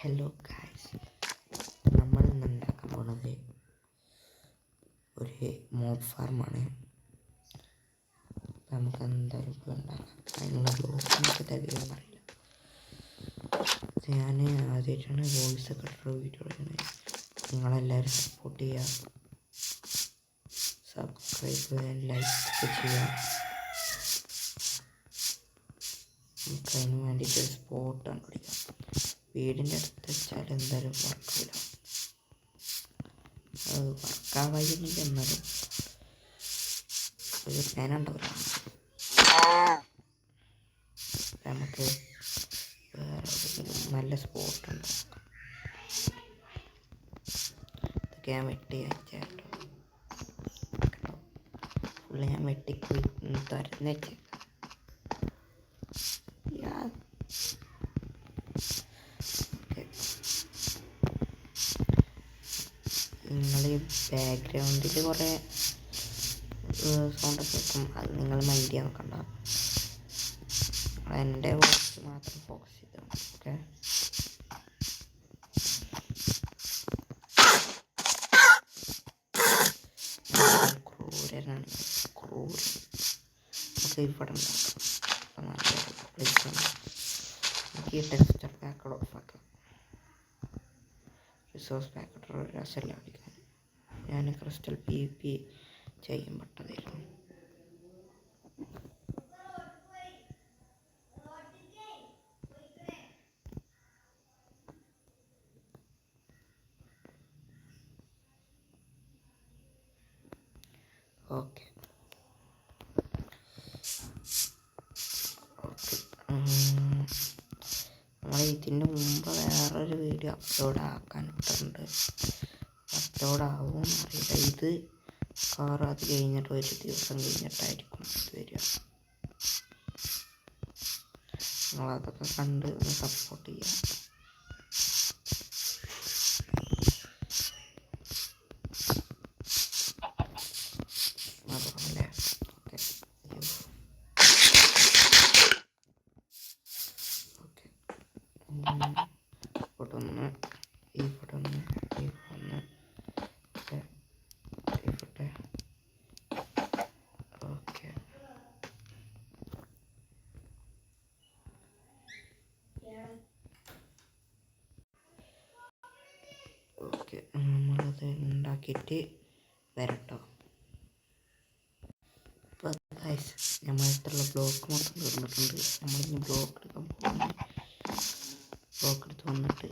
Hello guys, നമ്മൾ ഇന്ന് ഉണ്ടാക്കാൻ പോണത് ഒരു മോബ് ഫാർമാണ്. നമുക്ക് എന്തായാലും ഇപ്പോൾ ഉണ്ടാക്കാം. അതിനുള്ള ബ്ലോക്ക് നമുക്ക് തികയൊന്നും അറിയില്ല. ഞാൻ ആദ്യമായിട്ടാണ് വോയിസ് ഒക്കെ ഇട്ടൊരു വീഡിയോ എടുക്കുന്നത്. നിങ്ങളെല്ലാവരും സപ്പോർട്ട് ചെയ്യുക, സബ്സ്ക്രൈബ് ലൈക്ക് ചെയ്യുക. നമുക്ക് അതിന് വേണ്ടിയിട്ട് ഒരു സ്പോട്ട് കണ്ടുപിടിക്കാം. വീടിൻ്റെ അടുത്ത് വെച്ചാൽ എന്തായാലും വർക്കില്ല, അത് വർക്കാവായിരുന്നില്ല. എന്നാലും ഒരു പേനുണ്ടാവില്ല. നമുക്ക് വേറെ നല്ല സ്പോട്ട് ഉണ്ട്. ഇതൊക്കെ ഞാൻ വെട്ടി വെച്ചേട്ടോ. ഫുള്ള് ഞാൻ വെട്ടിപ്പോയി തുരന്ന് വെച്ചേക്കാം. നിങ്ങൾ ഈ ബാക്ക്ഗ്രൗണ്ടിൽ കുറേ സൗണ്ടൊക്കെ വെക്കും, അത് നിങ്ങൾ മൈൻഡ് ചെയ്യാൻ നോക്കണ്ട. എൻ്റെ വോയിസ് മാത്രം ഫോക്കസ് ചെയ്താൽ മതി. ഓക്കെ, ക്രൂരനാണ്, ക്രൂരൻ. നമുക്ക് ഇവിടെ ഉണ്ടാക്കാം. നല്ല പ്ലേസാണ്. നമുക്ക് ഈ ടെക്സ്റ്റർ പാക്കഡ് ഓഫ് ആക്കാം. റിസോഴ്സ് പാക്കറ്റ് ഒരു രസമല്ല അടിക്കാൻ. ഞാൻ ക്രിസ്റ്റൽ PvP ചെയ്യാൻ പെട്ടതായിരുന്നു. ഓക്കെ നമ്മൾ ഇതിന് മുമ്പ് വേറൊരു വീഡിയോ അപ്ലോഡ് ആക്കാൻ ഇട്ടിട്ടുണ്ട്. അപ്ലോഡ് ആവും അറിയില്ല. ഇത് അത് കഴിഞ്ഞിട്ട് ഒരു ദിവസം കഴിഞ്ഞിട്ടായിരിക്കും ഇത് വരിക. നിങ്ങളതൊക്കെ കണ്ട് സപ്പോർട്ട് ചെയ്യുക. അതുപോലെ ഓക്കെ ഫോട്ടോ ഒന്ന് ഈ ഫോട്ടോ ഒന്ന് ഈ ഫോണ് ഇഫട്ടെ. ഓക്കെ ഓക്കെ നമ്മളത് ഉണ്ടാക്കിയിട്ട് വരട്ടോ. അപ്പോൾ നമ്മളടുത്തുള്ള ബ്ലോക്ക് മൊത്തം തീർന്നിട്ടുണ്ട്. നമ്മളിനി ബ്ലോക്ക് എടുക്കാൻ പോകുന്നു. ബ്ലോക്ക് എടുത്ത് വന്നിട്ട്